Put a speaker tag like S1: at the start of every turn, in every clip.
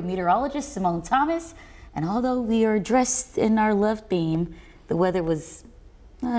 S1: Meteorologist Simone Thomas, and although we are dressed in our love theme, the weather was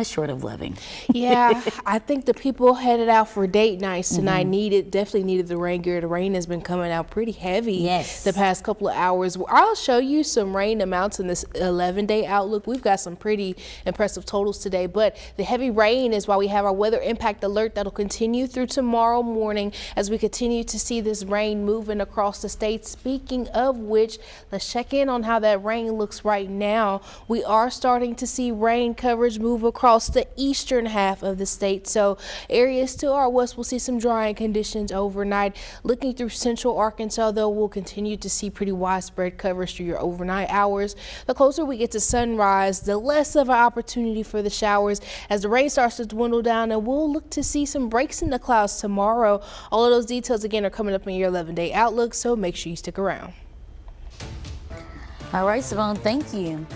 S1: short of loving.
S2: Yeah, I think the people headed out for date nights tonight definitely needed the rain gear. The rain has been coming out pretty heavy the past couple of hours. I'll show you some rain amounts in this 11-day outlook. We've got some pretty impressive totals today, but the heavy rain is why we have our weather impact alert that'll continue through tomorrow morning as we continue to see this rain moving across the state. Speaking of which, let's check in on how that rain looks right now. We are starting to see rain coverage move across the eastern half of the state, so areas to our west will see some drying conditions overnight. Looking through central Arkansas, though, we'll continue to see pretty widespread coverage through your overnight hours. The closer we get to sunrise, the less of an opportunity for the showers as the rain starts to dwindle down, and we'll look to see some breaks in the clouds tomorrow. All of those details again are coming up in your 11-day outlook, so make sure you stick around.
S1: All right, Simone, thank you.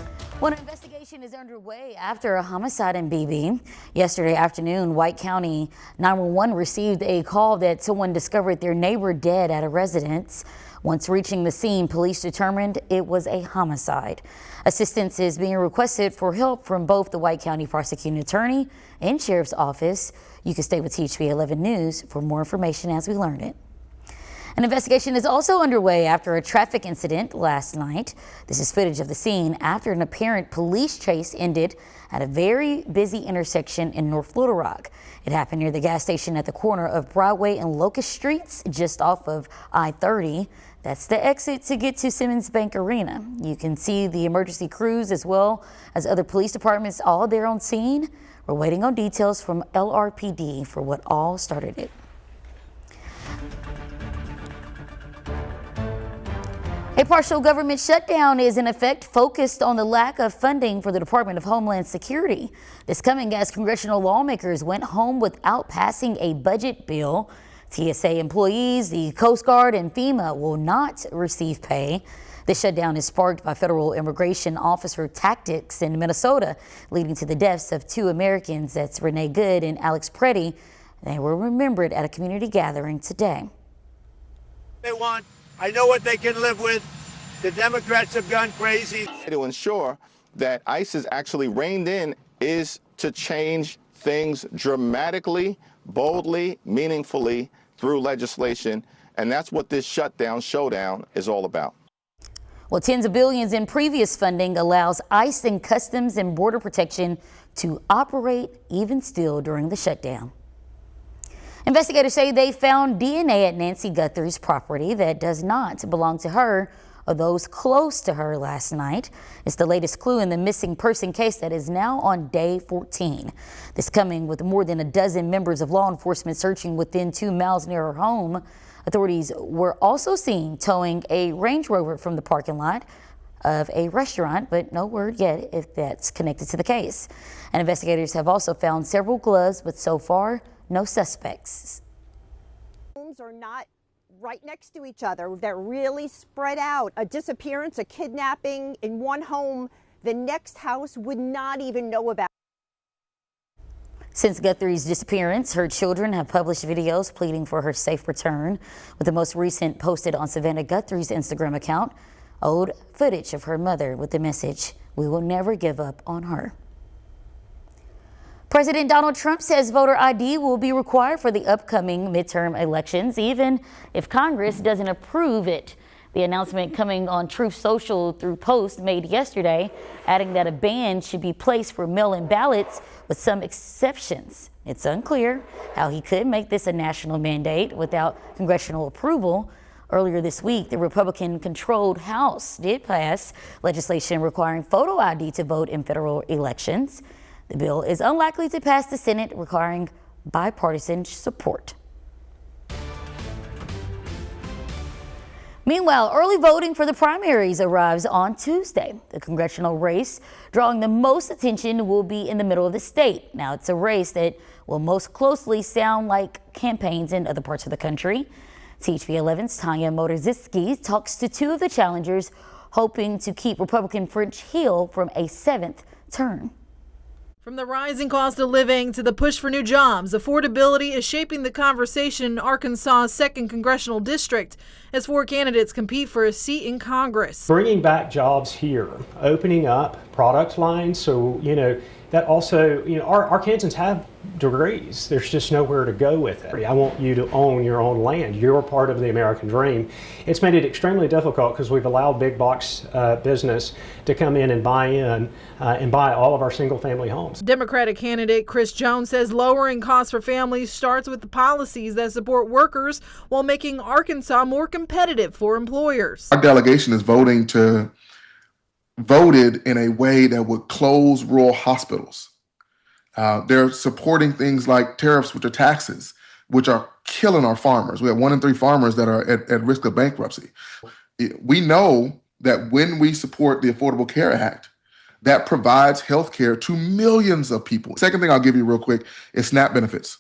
S1: Well, an investigation is underway after a homicide in BB. Yesterday afternoon, White County 911 received a call that someone discovered their neighbor dead at a residence. Once reaching the scene, police determined it was a homicide. Assistance is being requested for help from both the White County prosecuting attorney and sheriff's office. You can stay with THV 11 News for more information as we learn it. An investigation is also underway after a traffic incident last night. This is footage of the scene after an apparent police chase ended at a very busy intersection in North Little Rock. It happened near the gas station at the corner of Broadway and Locust Streets, just off of I-30. That's the exit to get to Simmons Bank Arena. You can see the emergency crews as well as other police departments all there on scene. We're waiting on details from LRPD for what all started it. A partial government shutdown is in effect, focused on the lack of funding for the Department of Homeland Security. This coming as congressional lawmakers went home without passing a budget bill. TSA employees, the Coast Guard, and FEMA will not receive pay. The shutdown is sparked by federal immigration officer tactics in Minnesota, leading to the deaths of two Americans. That's Renee Good and Alex Preddy. They were remembered at a community gathering today.
S3: They want. I know what they can live with. The Democrats have gone crazy.
S4: To ensure that ICE is actually reined in is to change things dramatically, boldly, meaningfully through legislation. And that's what this showdown is all about.
S1: Well, tens of billions in previous funding allows ICE and Customs and Border Protection to operate even still during the shutdown. Investigators say they found DNA at Nancy Guthrie's property that does not belong to her or those close to her last night. It's the latest clue in the missing person case that is now on day 14. This coming with more than a dozen members of law enforcement searching within 2 miles near her home. Authorities were also seen towing a Range Rover from the parking lot of a restaurant, but no word yet if that's connected to the case. And investigators have also found several gloves, but so far, no suspects.
S5: Homes are not right next to each other. They're really spread out. A disappearance, a kidnapping in one home, the next house would not even know about.
S1: Since Guthrie's disappearance, her children have published videos pleading for her safe return, with the most recent posted on Savannah Guthrie's Instagram account, old footage of her mother with the message, "We will never give up on her." President Donald Trump says voter ID will be required for the upcoming midterm elections, even if Congress doesn't approve it. The announcement coming on Truth Social through post made yesterday, adding that a ban should be placed for mail-in ballots with some exceptions. It's unclear how he could make this a national mandate without congressional approval. Earlier this week, the Republican-controlled House did pass legislation requiring photo ID to vote in federal elections. The bill is unlikely to pass the Senate, requiring bipartisan support. Meanwhile, early voting for the primaries arrives on Tuesday. The congressional race drawing the most attention will be in the middle of the state. Now, it's a race that will most closely sound like campaigns in other parts of the country. THV 11's Tanya Motorzycki talks to two of the challengers, hoping to keep Republican French Hill from a 7th term.
S6: From the rising cost of living to the push for new jobs, affordability is shaping the conversation in Arkansas's 2nd Congressional District as 4 candidates compete for a seat in Congress.
S7: Bringing back jobs here, opening up product lines, so, that also, our Arkansans have degrees. There's just nowhere to go with it. I want you to own your own land. You're part of the American dream. It's made it extremely difficult because we've allowed big box business to come in and buy all of our single family homes.
S6: Democratic candidate Chris Jones says lowering costs for families starts with the policies that support workers while making Arkansas more competitive for employers.
S8: Our delegation is voted in a way that would close rural hospitals. They're supporting things like tariffs, which are taxes, which are killing our farmers. We have 1 in 3 farmers that are at risk of bankruptcy. We know that when we support the Affordable Care Act, that provides health care to millions of people. Second thing I'll give you real quick is SNAP benefits.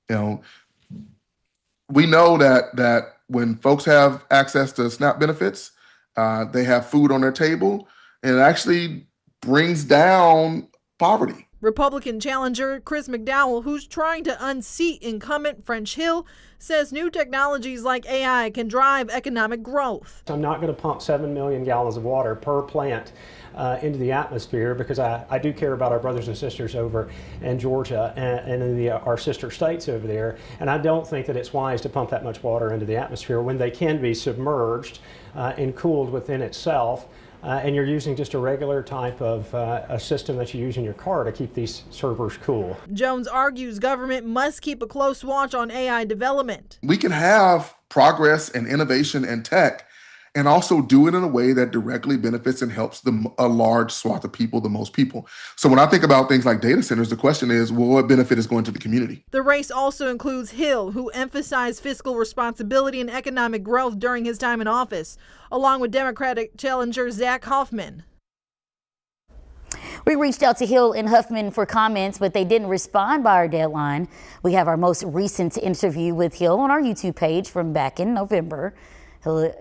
S8: We know that when folks have access to SNAP benefits, they have food on their table, and it actually brings down poverty.
S6: Republican challenger Chris McDowell, who's trying to unseat incumbent French Hill, says new technologies like AI can drive economic growth.
S7: I'm not going to pump 7 million gallons of water per plant into the atmosphere because I do care about our brothers and sisters over in Georgia and in our sister states over there. And I don't think that it's wise to pump that much water into the atmosphere when they can be submerged and cooled within itself. And you're using just a regular type of a system that you use in your car to keep these servers cool.
S6: Jones argues government must keep a close watch on AI development.
S8: We can have progress and innovation and tech and also do it in a way that directly benefits and helps a large swath of people, the most people. So when I think about things like data centers, the question is, well, what benefit is going to the community?
S6: The race also includes Hill, who emphasized fiscal responsibility and economic growth during his time in office, along with Democratic challenger Zach Hoffman.
S1: We reached out to Hill and Huffman for comments, but they didn't respond by our deadline. We have our most recent interview with Hill on our YouTube page from back in November.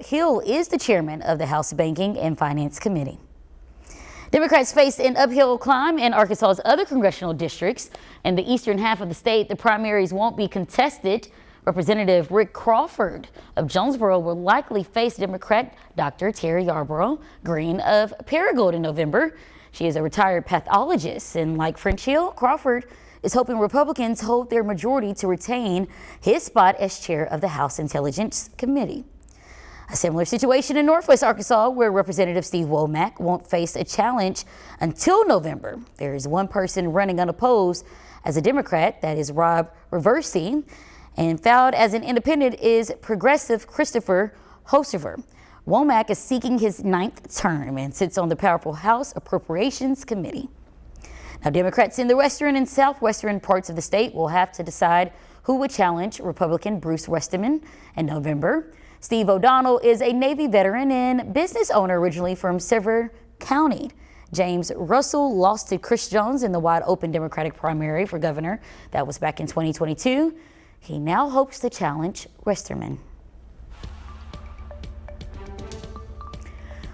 S1: Hill is the chairman of the House Banking and Finance Committee. Democrats face an uphill climb in Arkansas's other congressional districts. In the eastern half of the state, the primaries won't be contested. Representative Rick Crawford of Jonesboro will likely face Democrat Dr. Terry Yarborough Green of Paragould in November. She is a retired pathologist, and like French Hill, Crawford is hoping Republicans hold their majority to retain his spot as chair of the House Intelligence Committee. A similar situation in Northwest Arkansas, where Representative Steve Womack won't face a challenge until November. There is one person running unopposed as a Democrat, that is Rob Reversey, and filed as an independent is progressive Christopher Hosever. Womack is seeking his 9th term and sits on the powerful House Appropriations Committee. Now, Democrats in the western and southwestern parts of the state will have to decide who would challenge Republican Bruce Westerman in November. Steve O'Donnell is a Navy veteran and business owner originally from Sevier County. James Russell lost to Chris Jones in the wide open Democratic primary for governor. That was back in 2022. He now hopes to challenge Westerman.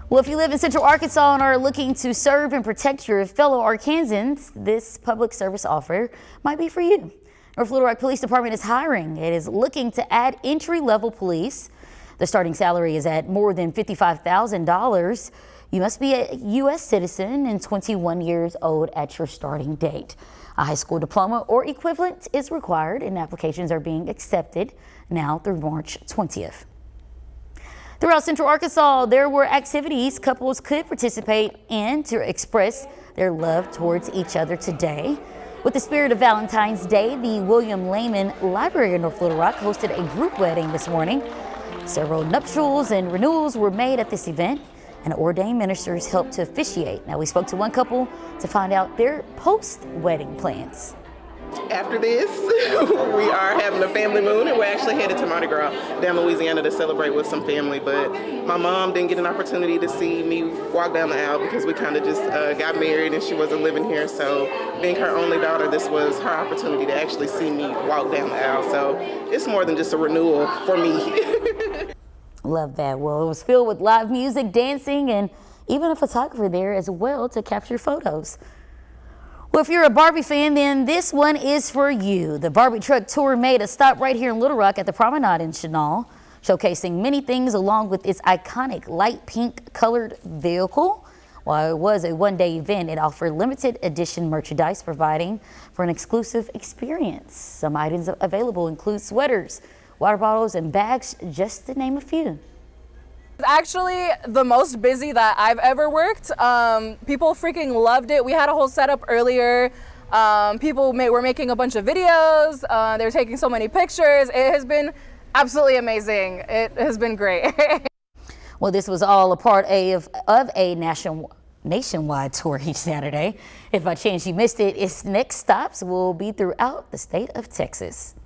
S1: Well, if you live in Central Arkansas and are looking to serve and protect your fellow Arkansans, this public service offer might be for you. North Little Rock Police Department is hiring. It is looking to add entry-level police. The starting salary is at more than $55,000. You must be a U.S. citizen and 21 years old at your starting date. A high school diploma or equivalent is required, and applications are being accepted now through March 20th. Throughout Central Arkansas, there were activities couples could participate in to express their love towards each other today. With the spirit of Valentine's Day, the William Lehman Library in North Little Rock hosted a group wedding this morning. Several nuptials and renewals were made at this event, and ordained ministers helped to officiate. Now, we spoke to one couple to find out their post-wedding plans.
S9: After this, we are having a family moon, and we're actually headed to Mardi Gras down Louisiana to celebrate with some family. But my mom didn't get an opportunity to see me walk down the aisle because we kind of just got married and she wasn't living here. So being her only daughter, this was her opportunity to actually see me walk down the aisle. So it's more than just a renewal for me.
S1: Love that. Well, it was filled with live music, dancing, and even a photographer there as well to capture photos. Well, if you're a Barbie fan, then this one is for you. The Barbie Truck tour made a stop right here in Little Rock at the Promenade in Chenal, showcasing many things along with its iconic light pink colored vehicle. While it was a one-day event, it offered limited edition merchandise, providing for an exclusive experience. Some items available include sweaters, water bottles, and bags, just to name a few.
S10: Actually the most busy that I've ever worked. People freaking loved it. We had a whole setup earlier. People were making a bunch of videos. They were taking so many pictures. It has been absolutely amazing. It has been great.
S1: Well, this was all a part of a nationwide tour each Saturday. If by chance you missed it, its next stops will be throughout the state of Texas.